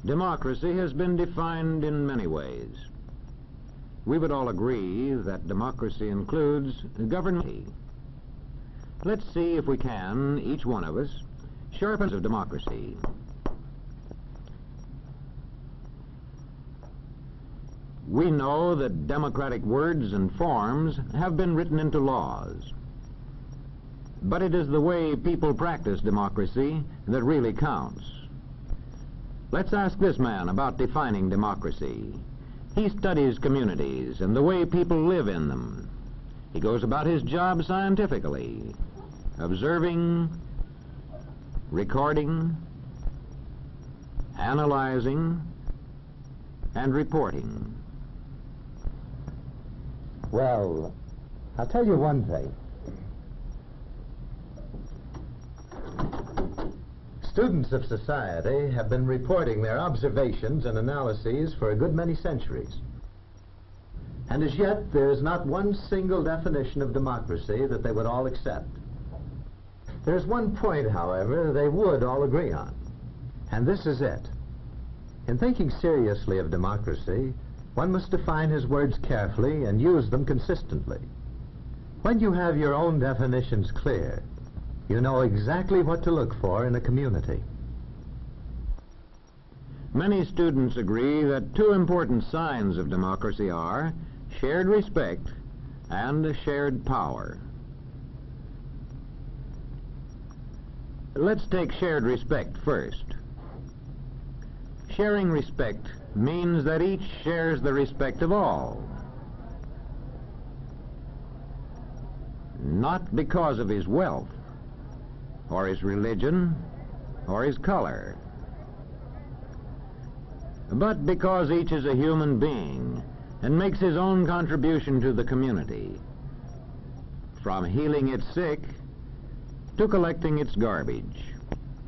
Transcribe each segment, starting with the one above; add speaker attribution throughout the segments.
Speaker 1: Democracy has been defined in many ways. We would all agree that democracy includes government. Let's see if we can, each one of us, sharpen of democracy. We know that democratic words and forms have been written into laws. But it is the way people practice democracy that really counts. Let's ask this man about defining democracy. He studies communities and the way people live in them. He goes about his job scientifically, observing, recording, analyzing, and reporting.
Speaker 2: Well, I'll tell you one thing. Students of society have been reporting their observations and analyses for a good many centuries. And as yet, there is not one single definition of democracy that they would all accept. There's one point, however, they would all agree on, and this is it. In thinking seriously of democracy, one must define his words carefully and use them consistently. When you have your own definitions clear, you know exactly what to look for in a community.
Speaker 1: Many students agree that two important signs of democracy are shared respect and shared power. Let's take shared respect first. Sharing respect means that each shares the respect of all. Not because of his wealth, or his religion, or his color, but because each is a human being and makes his own contribution to the community, from healing its sick to collecting its garbage,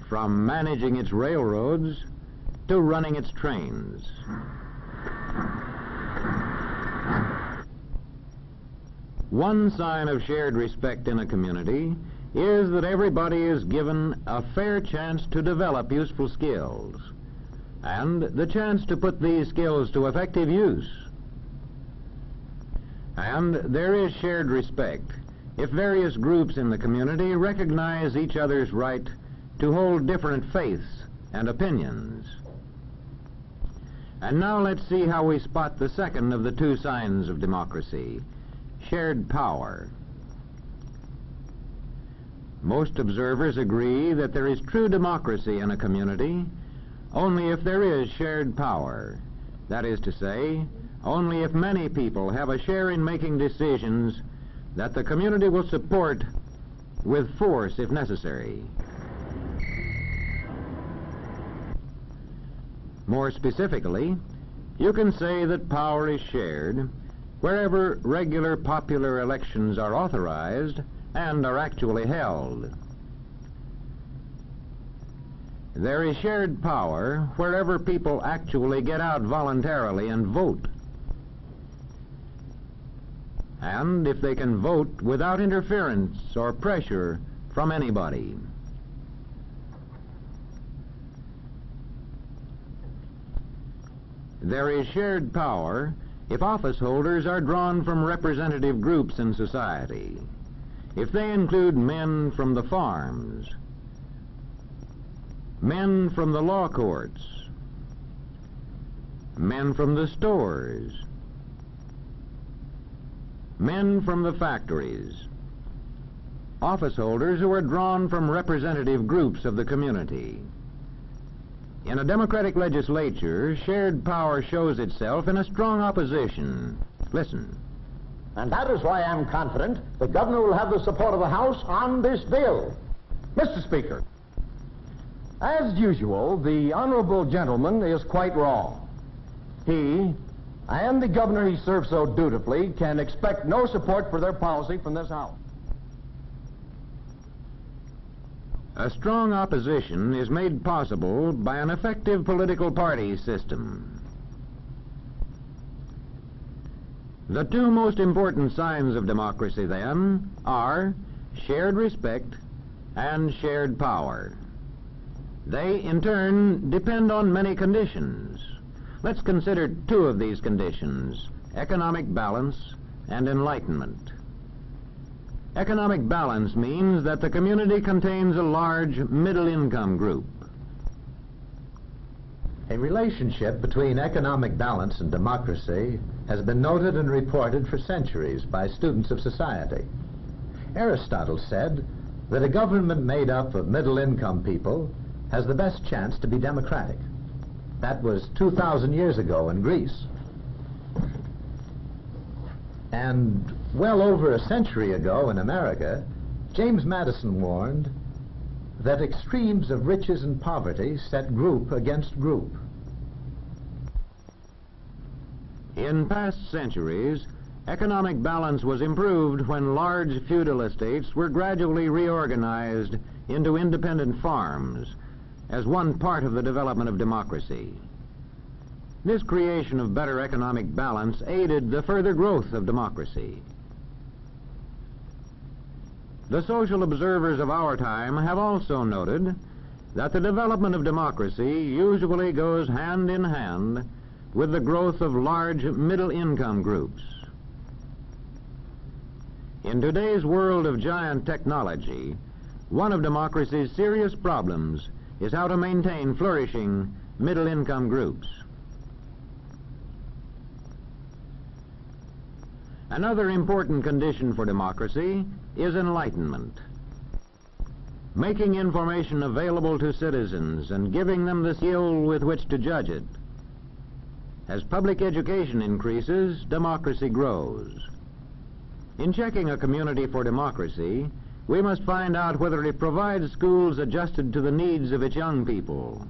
Speaker 1: from managing its railroads to running its trains. One sign of shared respect in a community is that everybody is given a fair chance to develop useful skills and the chance to put these skills to effective use. And there is shared respect if various groups in the community recognize each other's right to hold different faiths and opinions. And now let's see how we spot the second of the two signs of democracy, shared power. Most observers agree that there is true democracy in a community only if there is shared power. That is to say, only if many people have a share in making decisions that the community will support with force if necessary. More specifically, you can say that power is shared wherever regular popular elections are authorized and are actually held. There is shared power wherever people actually get out voluntarily and vote. And if they can vote without interference or pressure from anybody. There is shared power if office holders are drawn from representative groups in society, if they include men from the farms, men from the law courts, men from the stores, men from the factories, office holders who are drawn from representative groups of the community. In a democratic legislature, shared power shows itself in a strong opposition. Listen.
Speaker 3: And that is why I'm confident the governor will have the support of the House on this bill. Mr. Speaker, as usual, the honorable gentleman is quite wrong. He and the governor he serves so dutifully can expect no support for their policy from this House.
Speaker 1: A strong opposition is made possible by an effective political party system. The two most important signs of democracy, then, are shared respect and shared power. They, in turn, depend on many conditions. Let's consider two of these conditions: economic balance and enlightenment. Economic balance means that the community contains a large middle-income group.
Speaker 2: A relationship between economic balance and democracy has been noted and reported for centuries by students of society. Aristotle said that a government made up of middle-income people has the best chance to be democratic. That was 2,000 years ago in Greece. And well over a century ago in America, James Madison warned that extremes of riches and poverty set group against group.
Speaker 1: In past centuries, economic balance was improved when large feudal estates were gradually reorganized into independent farms as one part of the development of democracy. This creation of better economic balance aided the further growth of democracy. The social observers of our time have also noted that the development of democracy usually goes hand in hand with the growth of large middle-income groups. In today's world of giant technology, one of democracy's serious problems is how to maintain flourishing middle-income groups. Another important condition for democracy is enlightenment. Making information available to citizens and giving them the skill with which to judge it. As public education increases, democracy grows. In checking a community for democracy, we must find out whether it provides schools adjusted to the needs of its young people.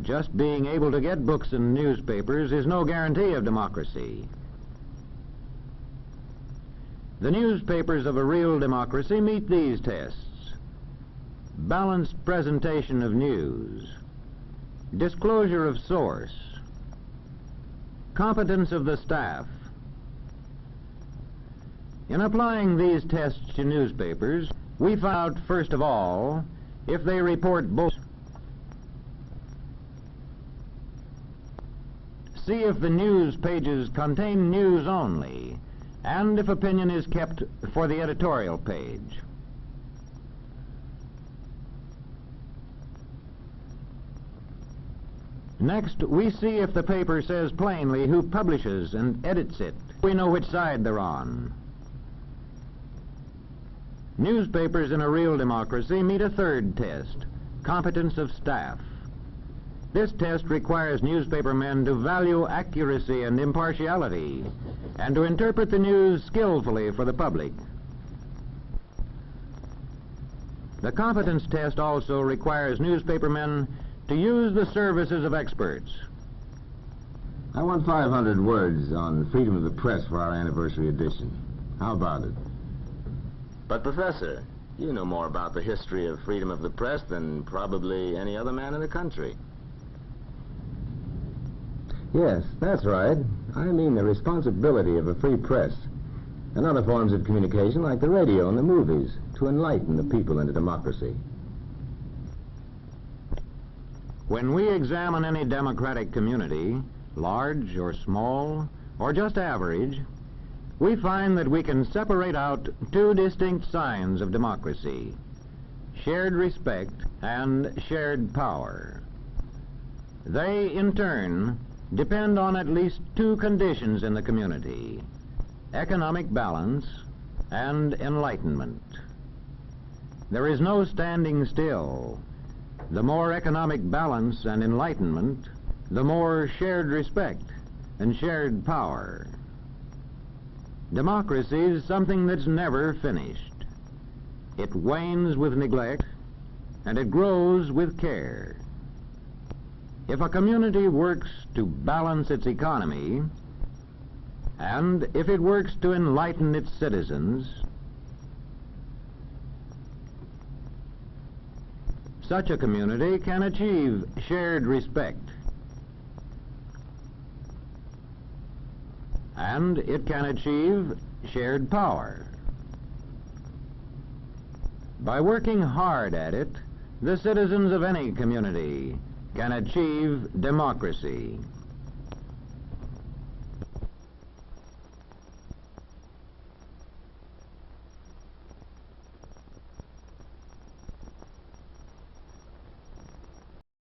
Speaker 1: Just being able to get books and newspapers is no guarantee of democracy. The newspapers of a real democracy meet these tests: balanced presentation of news, disclosure of source, competence of the staff. In applying these tests to newspapers, we find out, first of all, if they report both. See if the news pages contain news only, and if opinion is kept for the editorial page. Next, we see if the paper says plainly who publishes and edits it. We know which side they're on. Newspapers in a real democracy meet a third test: competence of staff. This test requires newspaper men to value accuracy and impartiality and to interpret the news skillfully for the public. The competence test also requires newspaper men to use the services of experts.
Speaker 4: I want 500 words on freedom of the press for our anniversary edition. How about it?
Speaker 5: But, Professor, you know more about the history of freedom of the press than probably any other man in the country.
Speaker 4: Yes, that's right. I mean the responsibility of a free press and other forms of communication like the radio and the movies to enlighten the people into democracy.
Speaker 1: When we examine any democratic community, large or small, or just average, we find that we can separate out two distinct signs of democracy: shared respect and shared power. They, in turn, depend on at least two conditions in the community: economic balance and enlightenment. There is no standing still. The more economic balance and enlightenment, the more shared respect and shared power. Democracy is something that's never finished. It wanes with neglect, and it grows with care. If a community works to balance its economy, and if it works to enlighten its citizens, such a community can achieve shared respect, and it can achieve shared power. By working hard at it, the citizens of any community can achieve democracy.